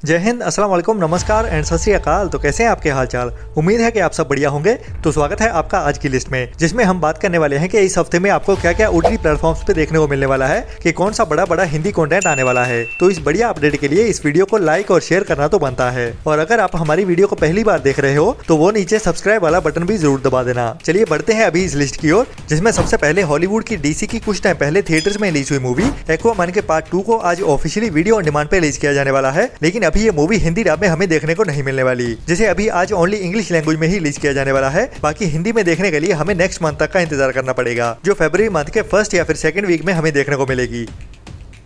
जय हिंद, अस्सलाम वालेकुम, नमस्कार एंड सत श्री अकाल। तो कैसे हैं आपके हालचाल। उम्मीद है कि आप सब बढ़िया होंगे। तो स्वागत है आपका आज की लिस्ट में, जिसमें हम बात करने वाले हैं कि इस हफ्ते में आपको क्या क्या ओटीटी प्लेटफॉर्म्स पे देखने को मिलने वाला है, कि कौन सा बड़ा बड़ा हिंदी कंटेंट आने वाला है। तो इस बढ़िया अपडेट के लिए इस वीडियो को लाइक और शेयर करना तो बनता है। और अगर आप हमारी वीडियो को पहली बार देख रहे हो तो वो नीचे सब्सक्राइब वाला बटन भी जरूर दबा देना। चलिए बढ़ते हैं अभी इस लिस्ट की ओर, जिसमें सबसे पहले हॉलीवुड की डीसी की कुछ टाइम पहले थिएटर्स में रिलीज हुई मूवी एक्वामैन के पार्ट 2 को आज ऑफिशियली वीडियो ऑन डिमांड पे रिलीज किया जाने वाला है। लेकिन अभी ये मूवी हिंदी में हमें देखने को नहीं मिलने वाली, जिसे अभी आज ओनली इंग्लिश लैंग्वेज में ही रिलीज किया जाने वाला है। बाकी हिंदी में देखने के लिए हमें नेक्स्ट मंथ तक का इंतजार करना पड़ेगा, जो फरवरी मंथ के फर्स्ट या फिर सेकंड वीक में हमें देखने को मिलेगी।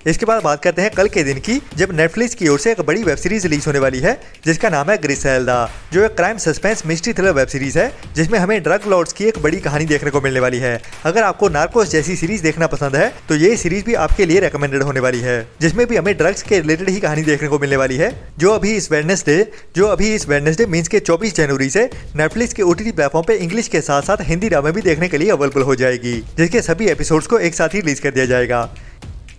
इसके बाद बात करते हैं कल के दिन की, जब नेटफ्लिक्स की ओर से एक बड़ी वेब सीरीज रिलीज होने वाली है, जिसका नाम है ग्रिसेल्डा, जो एक crime suspense mystery thriller web series है, जिसमें हमें ड्रग लॉर्ड्स की एक बड़ी कहानी देखने को मिलने वाली है। अगर आपको नार्कोस जैसी सीरीज देखना पसंद है तो ये सीरीज भी आपके लिए रेकमेंडेड होने वाली है, जिसमें भी हमें ड्रग्स के रिलेटेड ही कहानी देखने को मिलने वाली है, जो अभी इस वेडनेसडे मींस के 24 जनवरी से नेटफ्लिक्स के ओटीटी प्लेटफॉर्म पे इंग्लिश के साथ साथ हिंदी ड्रामे भी देखने के लिए अवेलेबल हो जाएगी, जिसके सभी एपिसोड्स को एक साथ ही रिलीज कर दिया जाएगा।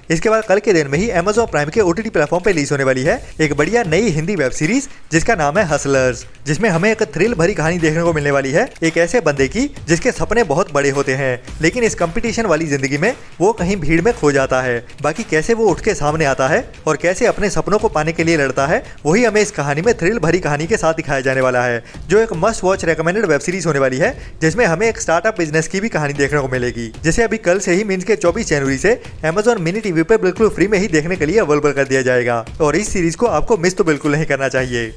इसके बाद कल के दिन में ही Amazon प्राइम के ओटीटी प्लेटफॉर्म पे रिलीज होने वाली है एक बढ़िया नई हिंदी वेब सीरीज, जिसका नाम है हसलर्स, जिसमें हमें एक थ्रिल भरी कहानी देखने को मिलने वाली है, एक ऐसे बंदे की जिसके सपने बहुत बड़े होते हैं, लेकिन इस कंपटीशन वाली जिंदगी में वो कहीं भीड़ में खो जाता है। बाकी कैसे वो उठ के सामने आता है और कैसे अपने सपनों को पाने के लिए लड़ता है, वही हमें इस कहानी में थ्रिल भरी कहानी के साथ दिखाया जाने वाला है, जो एक must watch recommended web series होने वाली है, जिसमें हमें एक स्टार्टअप बिजनेस की भी कहानी देखने को मिलेगी, जिसे अभी कल से ही मींस के 24 जनवरी से Amazon मिनी टीवी पे बिल्कुल फ्री में ही देखने के लिए अवेलेबल कर दिया जाएगा। और इस सीरीज को आपको मिस तो बिल्कुल नहीं करना चाहिए।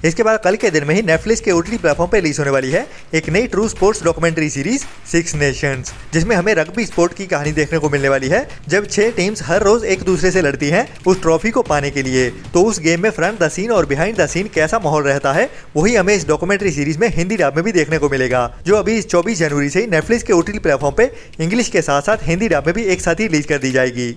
इसके बाद कल के दिन में ही नेटफ्लिक्स के ओटीटी प्लेटफॉर्म पे रिलीज होने वाली है एक नई true sports documentary series 6 Nations, जिसमें हमें रग्बी स्पोर्ट की कहानी देखने को मिलने वाली है, जब 6 टीम्स हर रोज एक दूसरे से लड़ती हैं उस ट्रॉफी को पाने के लिए। तो उस गेम में फ्रंट द सीन और बिहाइंड द सीन कैसा माहौल रहता है, वही हमें इस डॉक्यूमेंट्री सीरीज में हिंदी डब में भी देखने को मिलेगा, जो अभी इस 24 जनवरी से ही नेटफ्लिक्स के ओटीटी प्लेटफॉर्म पे इंग्लिश के साथ साथ हिंदी डब में भी एक साथ ही रिलीज कर दी जाएगी।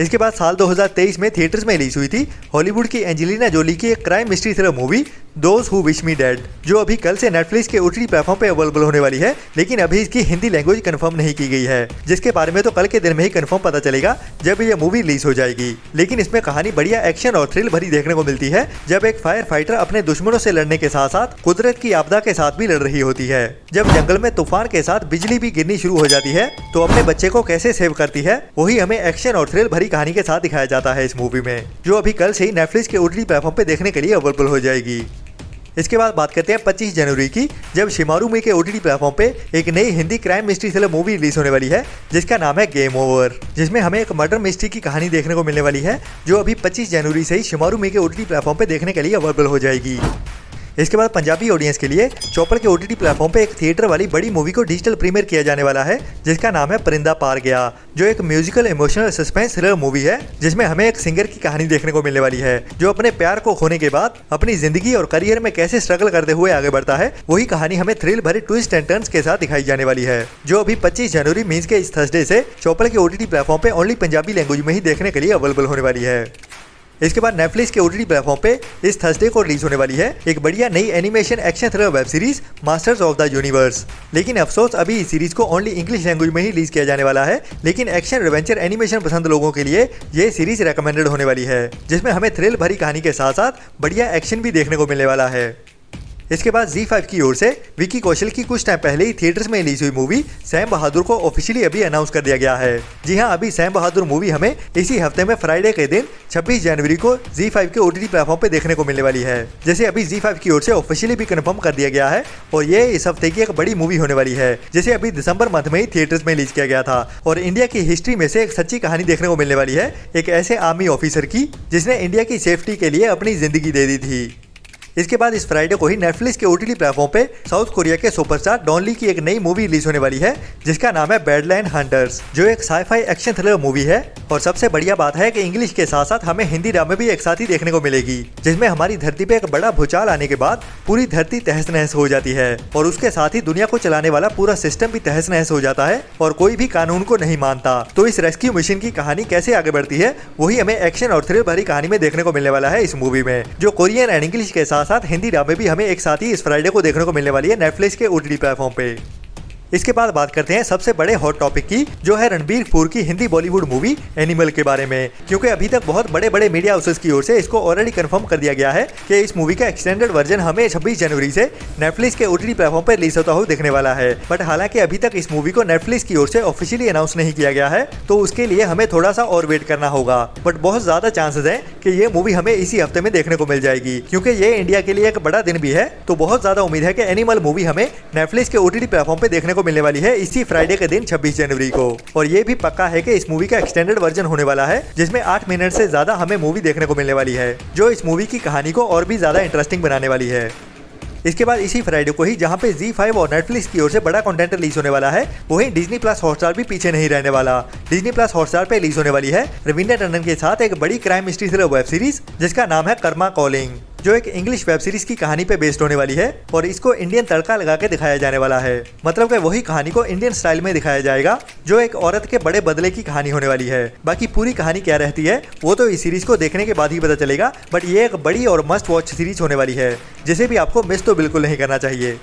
इसके बाद साल 2023 में थिएटर्स में रिलीज हुई थी हॉलीवुड की एंजेलिना जोली की एक crime mystery thriller movie those who wish me dead, जो अभी कल से नेटफ्लिक्स के ओटीटी प्लेटफॉर्म पे अवेलेबल होने वाली है, लेकिन अभी इसकी हिंदी लैंग्वेज कंफर्म नहीं की गई है, जिसके बारे में तो कल के दिन में ही कंफर्म पता चलेगा जब ये मूवी रिलीज हो जाएगी। लेकिन इसमें कहानी बढ़िया एक्शन और थ्रिल भरी देखने को मिलती है, जब एक फायर फाइटर अपने दुश्मनों से लड़ने के साथ साथ कुदरत की आपदा के साथ भी लड़ रही होती है। जब जंगल में तूफान के साथ बिजली भी गिरनी शुरू हो जाती है तो अपने बच्चे को कैसे सेव करती है, वही हमें एक्शन और थ्रिल भरी कहानी के साथ दिखाया जाता है इस मूवी में, जो अभी कल से ही नेटफ्लिक्स के ओटीटी प्लेटफॉर्म पे देखने के लिए अवेलेबल हो जाएगी। इसके बाद बात करते हैं 25 जनवरी की, जब शिमारू में के ओटीटी प्लेटफॉर्म पे एक नई Hindi crime mystery thriller movie release होने वाली है, जिसका नाम है गेम ओवर, जिसमें हमें एक मर्डर मिस्ट्री की कहानी देखने को मिलने वाली है, जो अभी 25 जनवरी से ही शिमारू में के ओटीटी प्लेटफॉर्म पे देखने के लिए अवेलेबल हो जाएगी। इसके बाद पंजाबी ऑडियंस के लिए चौपड़ के ओटीटी प्लेटफॉर्म पे एक थिएटर वाली बड़ी मूवी को डिजिटल प्रीमियर किया जाने वाला है, जिसका नाम है परिंदा पार गया, जो एक musical emotional suspense thriller movie है, जिसमें हमें एक सिंगर की कहानी देखने को मिलने वाली है, जो अपने प्यार को खोने के बाद अपनी जिंदगी और करियर में कैसे स्ट्रगल करते हुए आगे बढ़ता है, वही कहानी हमें थ्रिल भरे ट्विस्ट एंड टर्न्स के साथ दिखाई जाने वाली है, जो अभी 25 जनवरी मींस के इस थर्सडे से चौपड़ के ओटीटी प्लेटफॉर्म पे ओनली पंजाबी लैंग्वेज में ही देखने के लिए अवेलेबल होने वाली है। इसके बाद नेटफ्लिक्स के ओटीटी प्लेटफॉर्म पे इस थर्सडे को रिलीज होने वाली है एक बढ़िया नई animation action thriller web series masters of the universe. लेकिन अफसोस अभी इस सीरीज को ओनली इंग्लिश लैंग्वेज में ही रिलीज किया जाने वाला है, लेकिन एक्शन एडवेंचर एनिमेशन पसंद लोगों के लिए ये सीरीज रेकमेंडेड होने वाली है, जिसमें हमें थ्रिल भरी कहानी के साथ साथ बढ़िया एक्शन भी देखने को मिलने वाला है। इसके बाद ZEE5 की ओर से विकी कौशल की कुछ टाइम पहले ही थिएटर्स में रिलीज हुई मूवी सैम बहादुर को ऑफिशियली अभी अनाउंस कर दिया गया है। जी हां, अभी सैम बहादुर मूवी हमें इसी हफ्ते में फ्राइडे के दिन 26 जनवरी को ZEE5 के ओटीटी प्लेटफॉर्म पे देखने को मिलने वाली है, जैसे अभी ZEE5 की ओर से ऑफिशियली भी कंफर्म कर दिया गया है। और ये इस हफ्ते की एक बड़ी मूवी होने वाली है, जिसे अभी दिसंबर मंथ में ही थिएटर्स में रिलीज किया गया था, और इंडिया की हिस्ट्री में से एक सच्ची कहानी देखने को मिलने वाली है, एक ऐसे आर्मी ऑफिसर की जिसने इंडिया की सेफ्टी के लिए अपनी जिंदगी दे दी थी। इसके बाद इस फ्राइडे को ही नेटफ्लिक्स के ओटीटी प्लेटफॉर्म पे साउथ कोरिया के सुपरस्टार डॉन ली की एक नई मूवी रिलीज होने वाली है, जिसका नाम है बैडलैंड हंटर्स, जो एक साईफाई एक्शन थ्रिलर मूवी है। और सबसे बढ़िया बात है कि इंग्लिश के साथ साथ हमें हिंदी ड्रामे भी एक साथ ही देखने को मिलेगी, जिसमें हमारी धरती पे एक बड़ा भूचाल आने के बाद पूरी धरती तहस नहस हो जाती है, और उसके साथ ही दुनिया को चलाने वाला पूरा सिस्टम भी तहस नहस हो जाता है, और कोई भी कानून को नहीं मानता। तो इस रेस्क्यू मिशन की कहानी कैसे आगे बढ़ती है, वही हमें एक्शन और थ्रिल भरी कहानी में देखने को मिलने वाला है इस मूवी में, जो कोरियन एंड इंग्लिश के साथ साथ हिंदी ड्रामे भी हमें एक साथ ही इस फ्राइडे को देखने को मिलने वाली है नेटफ्लिक्स के ओटीटी प्लेटफॉर्म पे। इसके बाद बात करते हैं सबसे बड़े हॉट टॉपिक की, जो है रणबीर कपूर की हिंदी बॉलीवुड मूवी एनिमल के बारे में। क्योंकि अभी तक बहुत बड़े बड़े मीडिया हाउसेस की ओर से इसको ऑलरेडी कंफर्म कर दिया गया है कि इस मूवी का एक्सटेंडेड वर्जन हमें 26 जनवरी से नेटफ्लिक्स के ओटीटी प्लेटफॉर्म पर रिलीज होता हुआ दिखने वाला है। बट हालांकि अभी तक इस मूवी को नेटफ्लिक्स की ओर से ऑफिशियली अनाउंस नहीं किया गया है, तो उसके लिए हमें थोड़ा सा और वेट करना होगा। बट बहुत ज्यादा चांसेस है कि ये मूवी हमें इसी हफ्ते में देखने को मिल जाएगी, क्योंकि ये इंडिया के लिए एक बड़ा दिन भी है। तो बहुत ज्यादा उम्मीद है कि एनिमल मूवी हमें नेटफ्लिक्स के ओटीटी प्लेटफॉर्म पे देखने को मिलने वाली है इसी फ्राइडे के दिन 26 जनवरी को। और ये भी पक्का है कि इस मूवी का एक्सटेंडेड वर्जन होने वाला है, जिसमें 8 मिनट से ज्यादा हमें मूवी देखने को मिलने वाली है, जो इस मूवी की कहानी को और भी ज्यादा इंटरेस्टिंग बनाने वाली है। इसके बाद इसी फ्राइडे को ही जहां पे ZEE5 और नेटफ्लिक्स की ओर से बड़ा कंटेंट रिलीज होने वाला है, वहीं डिज्नी प्लस हॉटस्टार भी पीछे नहीं रहने वाला। डिज्नी प्लस हॉटस्टार पे रिलीज होने वाली है रवीना टंडन के साथ एक बड़ी crime mystery thriller web series, जिसका नाम है कर्मा कॉलिंग, जो एक इंग्लिश वेब सीरीज की कहानी पे बेस्ड होने वाली है। और इसको इंडियन तड़का लगा के दिखाया जाने वाला है, मतलब कि वही कहानी को इंडियन स्टाइल में दिखाया जाएगा, जो एक औरत के बड़े बदले की कहानी होने वाली है। बाकी पूरी कहानी क्या रहती है वो तो इस सीरीज को देखने के बाद ही पता चलेगा। बट ये एक बड़ी और मस्ट वॉच सीरीज होने वाली है, जिसे भी आपको मिस तो बिल्कुल नहीं करना चाहिए।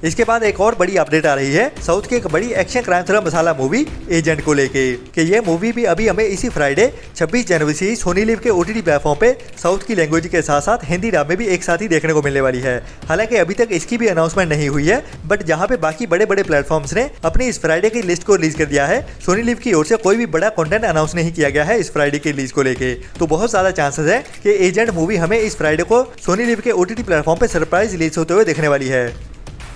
इसके बाद एक और बड़ी अपडेट आ रही है साउथ की एक बड़ी एक्शन क्राइम थ्रिलर मसाला मूवी एजेंट को लेके, कि ये मूवी भी अभी हमें इसी फ्राइडे 26 जनवरी से सोनी लिव के ओटीटी प्लेटफॉर्म पे साउथ की लैंग्वेज के साथ साथ हिंदी डब में भी एक साथ ही देखने को मिलने वाली है। हालांकि अभी तक इसकी भी अनाउंसमेंट नहीं हुई है, बट जहां पे बाकी बड़े बड़े प्लेटफॉर्म्स ने अपनी इस फ्राइडे की लिस्ट को रिलीज कर दिया है, सोनी लिव की ओर से कोई भी बड़ा कंटेंट अनाउंस नहीं किया गया है इस फ्राइडे की रिलीज को लेके। तो बहुत ज्यादा चांसेस है कि एजेंट मूवी हमें इस फ्राइडे को सोनी लिव के ओटीटी प्लेटफॉर्म पे सरप्राइज रिलीज होते हुए देखने वाली है।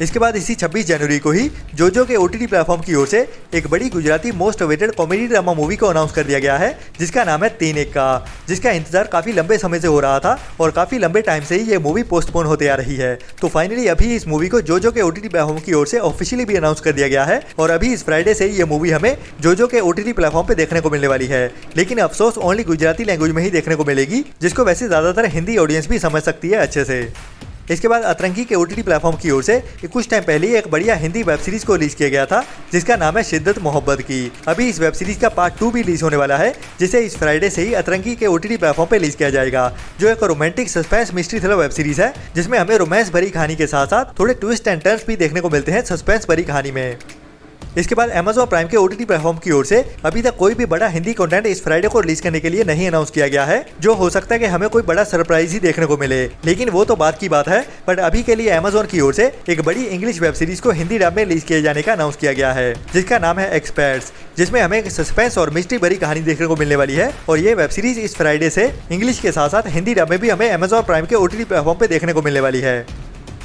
इसके बाद इसी 26 जनवरी को ही जोजो के ओटीटी प्लेटफॉर्म की ओर से एक बड़ी Gujarati most awaited comedy drama movie को अनाउंस कर दिया गया है, जिसका नाम है 3 एक का, जिसका इंतजार काफी लंबे समय से हो रहा था और काफी लंबे टाइम से ही ये मूवी पोस्टपोन होते आ रही है। तो फाइनली अभी इस मूवी को जोजो के ओटीटी प्लेटफॉर्म की ओर से ऑफिशियली भी अनाउंस कर दिया गया है, और अभी इस फ्राइडे से ही ये मूवी हमें जोजो के ओटीटी प्लेटफॉर्म पे देखने को मिलने वाली है। लेकिन अफसोस ओनली गुजराती लैंग्वेज में ही देखने को मिलेगी, जिसको वैसे ज्यादातर हिंदी ऑडियंस भी समझ सकती है अच्छे से। इसके बाद अतरंगी के ओटीटी प्लेटफॉर्म की ओर से कुछ टाइम पहले एक बढ़िया हिंदी वेब सीरीज को रिलीज किया गया था, जिसका नाम है शिद्दत मोहब्बत की। अभी इस वेब सीरीज का पार्ट 2 भी रिलीज होने वाला है, जिसे इस फ्राइडे से ही अतरंगी के ओटीटी प्लेटफॉर्म पे रिलीज किया जाएगा, जो एक romantic suspense mystery thriller web series है, जिसमें हमें रोमांस भरी कहानी के साथ साथ थोड़े ट्विस्ट एंड टर्न्स भी देखने को मिलते हैं सस्पेंस भरी कहानी में। इसके बाद Amazon प्राइम के ओटीटी प्लेटफॉर्म की ओर से अभी तक कोई भी बड़ा हिंदी कंटेंट इस फ्राइडे को रिलीज करने के लिए नहीं अनाउंस किया गया है, जो हो सकता है कि हमें कोई बड़ा सरप्राइज ही देखने को मिले, लेकिन वो तो बात की बात है। बट अभी के लिए Amazon की ओर से एक बड़ी इंग्लिश वेब सीरीज को हिंदी डब में रिलीज किए जाने का अनाउंस किया गया है, जिसका नाम है एक्सपर्ट्स, जिसमें हमें एक सस्पेंस और मिस्ट्री भरी कहानी देखने को मिलने वाली है। और ये वेब सीरीज इस फ्राइडे से इंग्लिश के साथ साथ हिंदी डब में भी हमें Amazon प्राइम के ओटीटी प्लेटफॉर्म पे देखने को मिलने वाली है।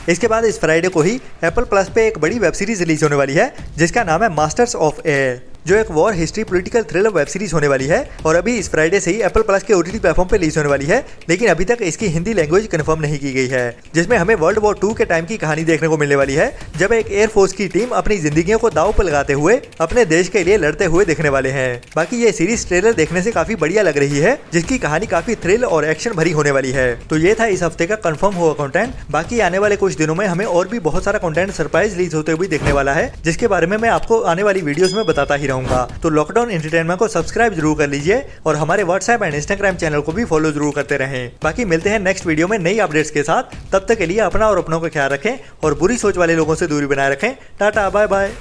इसके बाद इस फ्राइडे को ही एप्पल प्लस पे एक बड़ी वेब सीरीज रिलीज होने वाली है, जिसका नाम है मास्टर्स ऑफ एयर, जो एक war history political thriller web series होने वाली है। और अभी इस फ्राइडे से ही एप्पल प्लस के ओटीटी प्लेटफॉर्म पे रिलीज होने वाली है, लेकिन अभी तक इसकी हिंदी लैंग्वेज कंफर्म नहीं की गई है, जिसमें हमें वर्ल्ड वॉर 2 के टाइम की कहानी देखने को मिलने वाली है, जब एक एयरफोर्स की टीम अपनी जिंदगियों को दांव पर लगाते हुए अपने देश के लिए लड़ते हुए दिखने वाले हैं। बाकी ये सीरीज ट्रेलर देखने से काफी बढ़िया लग रही है, जिसकी कहानी काफी थ्रिल और एक्शन भरी होने वाली है। तो ये था इस हफ्ते का कंफर्म हुआ कंटेंट। बाकी आने वाले कुछ दिनों में हमें और भी बहुत सारा कंटेंट सरप्राइज रिलीज होते हुए देखने वाला है, जिसके बारे में मैं आपको आने वाली वीडियोस में बताता ही रहूंगा। तो लॉकडाउन एंटरटेनमेंट को सब्सक्राइब जरूर कर लीजिए और हमारे व्हाट्सएप एंड इंस्टाग्राम चैनल को भी फॉलो जरूर करते रहें। बाकी मिलते हैं नेक्स्ट वीडियो में नई अपडेट्स के साथ। तब तक के लिए अपना और अपनों का ख्याल रखें और बुरी सोच वाले लोगों से दूरी बनाए रखें। Tata, bye bye.